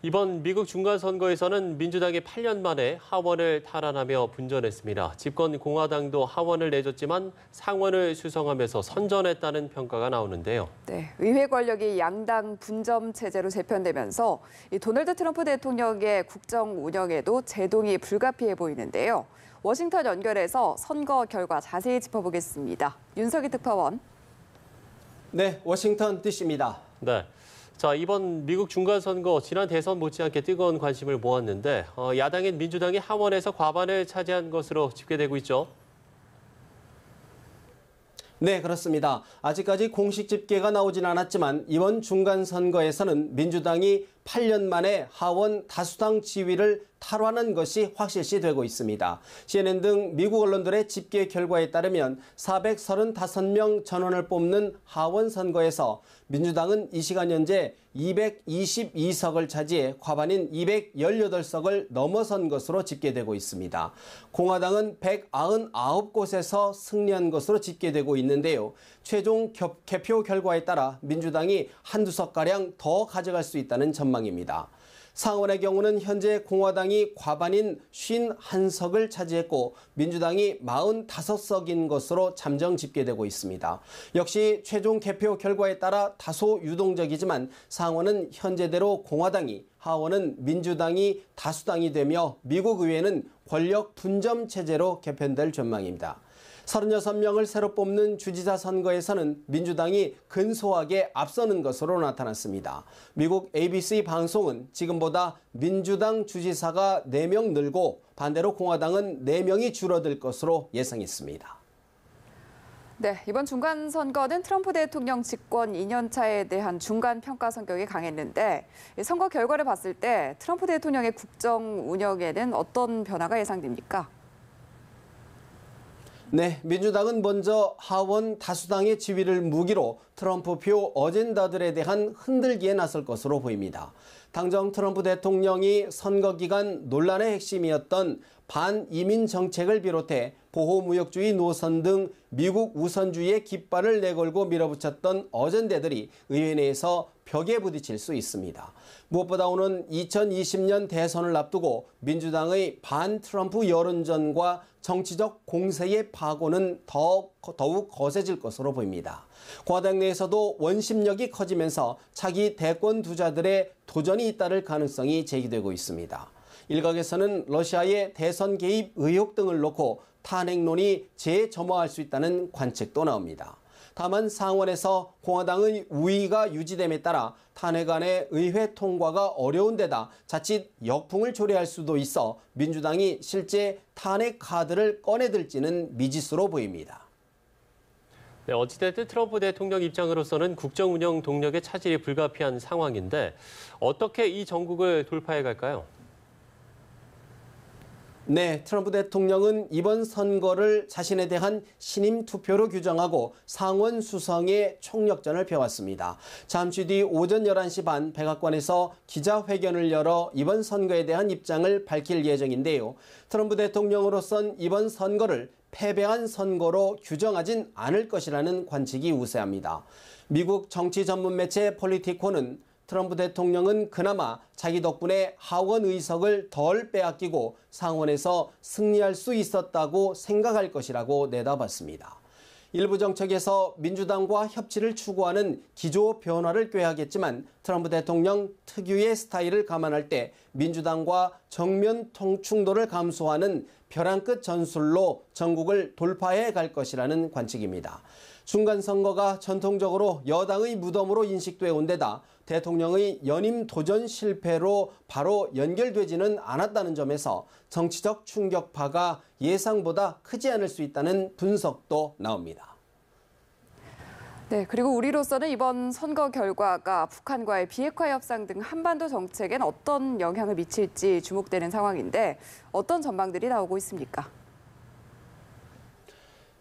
이번 미국 중간선거에서는 민주당이 8년 만에 하원을 탈환하며 분전했습니다. 집권 공화당도 하원을 내줬지만 상원을 수성하면서 선전했다는 평가가 나오는데요. 네, 의회 권력이 양당 분점 체제로 재편되면서 도널드 트럼프 대통령의 국정 운영에도 제동이 불가피해 보이는데요. 워싱턴 연결해서 선거 결과 자세히 짚어보겠습니다. 윤석희 특파원. 네, 워싱턴 DC입니다. 네. 자, 이번 미국 중간선거 지난 대선 못지않게 뜨거운 관심을 모았는데 야당인 민주당이 하원에서 과반을 차지한 것으로 집계되고 있죠. 네, 그렇습니다. 아직까지 공식 집계가 나오진 않았지만 이번 중간선거에서는 민주당이 8년 만에 하원 다수당 지위를 탈환한 것이 확실시되고 있습니다. CNN 등 미국 언론들의 집계 결과에 따르면 435명 전원을 뽑는 하원 선거에서 민주당은 이 시간 현재 222석을 차지해 과반인 218석을 넘어선 것으로 집계되고 있습니다. 공화당은 199곳에서 승리한 것으로 집계되고 있는데요. 최종 개표 결과에 따라 민주당이 한두 석가량 더 가져갈 수 있다는 전망입니다. 상원의 경우는 현재 공화당이 과반인 51석을 차지했고 민주당이 45석인 것으로 잠정 집계되고 있습니다. 역시 최종 개표 결과에 따라 다소 유동적이지만 상원은 현재대로 공화당이, 하원은 민주당이 다수당이 되며 미국 의회는 권력 분점 체제로 개편될 전망입니다. 36명을 새로 뽑는 주지사 선거에서는 민주당이 근소하게 앞서는 것으로 나타났습니다. 미국 ABC 방송은 지금보다 민주당 주지사가 4명 늘고 반대로 공화당은 4명이 줄어들 것으로 예상했습니다. 네, 이번 중간선거는 트럼프 대통령 집권 2년차에 대한 중간평가 성격이 강했는데 선거 결과를 봤을 때 트럼프 대통령의 국정 운영에는 어떤 변화가 예상됩니까? 네, 민주당은 먼저 하원 다수당의 지위를 무기로 트럼프표 어젠다들에 대한 흔들기에 나설 것으로 보입니다. 당정 트럼프 대통령이 선거 기간 논란의 핵심이었던 반이민 정책을 비롯해 보호무역주의 노선 등 미국 우선주의의 깃발을 내걸고 밀어붙였던 어젠다들이 의회 내에서 벽에 부딪힐 수 있습니다. 무엇보다 오는 2020년 대선을 앞두고 민주당의 반트럼프 여론전과 정치적 공세의 파고는 더욱 거세질 것으로 보입니다. 공화당 내에서도 원심력이 커지면서 차기 대권 주자들의 도전이 잇따를 가능성이 제기되고 있습니다. 일각에서는 러시아의 대선 개입 의혹 등을 놓고 탄핵론이 재점화할 수 있다는 관측도 나옵니다. 다만 상원에서 공화당의 우위가 유지됨에 따라 탄핵안의 의회 통과가 어려운 데다 자칫 역풍을 초래할 수도 있어 민주당이 실제 탄핵 카드를 꺼내들지는 미지수로 보입니다. 네, 어찌됐든 트럼프 대통령 입장으로서는 국정 운영 동력의 차질이 불가피한 상황인데 어떻게 이 정국을 돌파해 갈까요? 네, 트럼프 대통령은 이번 선거를 자신에 대한 신임 투표로 규정하고 상원 수성의 총력전을 펴왔습니다. 잠시 뒤 오전 11시 반 백악관에서 기자회견을 열어 이번 선거에 대한 입장을 밝힐 예정인데요. 트럼프 대통령으로선 이번 선거를 패배한 선거로 규정하진 않을 것이라는 관측이 우세합니다. 미국 정치 전문 매체 폴리티코는 트럼프 대통령은 그나마 자기 덕분에 하원 의석을 덜 빼앗기고 상원에서 승리할 수 있었다고 생각할 것이라고 내다봤습니다. 일부 정책에서 민주당과 협치를 추구하는 기조 변화를 꾀하겠지만 트럼프 대통령 특유의 스타일을 감안할 때 민주당과 정면 충돌을 감수하는 벼랑 끝 전술로 전국을 돌파해 갈 것이라는 관측입니다. 중간선거가 전통적으로 여당의 무덤으로 인식돼 온 데다 대통령의 연임 도전 실패로 바로 연결되지는 않았다는 점에서 정치적 충격파가 예상보다 크지 않을 수 있다는 분석도 나옵니다. 네, 그리고 우리로서는 이번 선거 결과가 북한과의 비핵화 협상 등 한반도 정책엔 어떤 영향을 미칠지 주목되는 상황인데 어떤 전망들이 나오고 있습니까?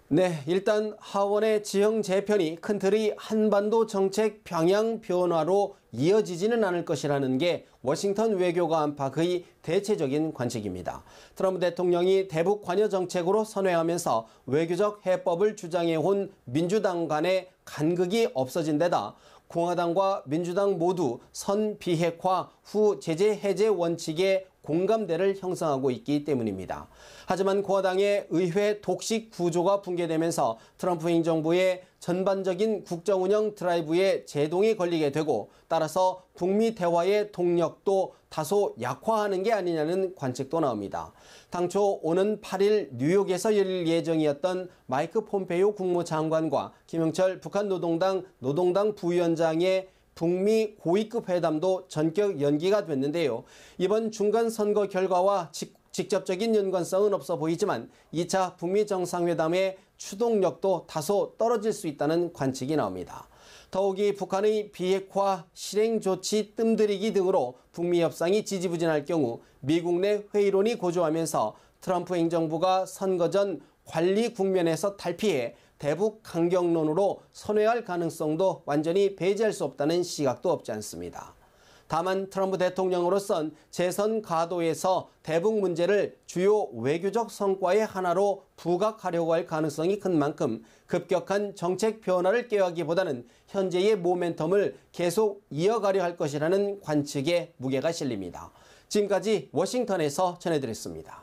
네, 일단 하원의 지형 재편이 큰 틀이 한반도 정책 방향 변화로 이어지지는 않을 것이라는 게 워싱턴 외교가 안팎의 대체적인 관측입니다. 트럼프 대통령이 대북 관여 정책으로 선회하면서 외교적 해법을 주장해온 민주당 간의 간극이 없어진 데다 공화당과 민주당 모두 선 비핵화 후 제재 해제 원칙에 공감대를 형성하고 있기 때문입니다. 하지만 공화당의 의회 독식 구조가 붕괴되면서 트럼프 행정부의 전반적인 국정운영 드라이브에 제동이 걸리게 되고 따라서 북미 대화의 동력도 다소 약화하는 게 아니냐는 관측도 나옵니다. 당초 오는 8일 뉴욕에서 열릴 예정이었던 마이크 폼페이오 국무장관과 김영철 북한 노동당 부위원장의 북미 고위급 회담도 전격 연기가 됐는데요. 이번 중간선거 결과와 직접적인 연관성은 없어 보이지만 2차 북미 정상회담의 추동력도 다소 떨어질 수 있다는 관측이 나옵니다. 더욱이 북한의 비핵화 실행 조치 뜸들이기 등으로 북미 협상이 지지부진할 경우 미국 내 회의론이 고조하면서 트럼프 행정부가 선거 전 관리 국면에서 탈피해 대북 강경론으로 선회할 가능성도 완전히 배제할 수 없다는 시각도 없지 않습니다. 다만 트럼프 대통령으로선 재선 가도에서 대북 문제를 주요 외교적 성과의 하나로 부각하려고 할 가능성이 큰 만큼 급격한 정책 변화를 꾀하기보다는 현재의 모멘텀을 계속 이어가려 할 것이라는 관측에 무게가 실립니다. 지금까지 워싱턴에서 전해드렸습니다.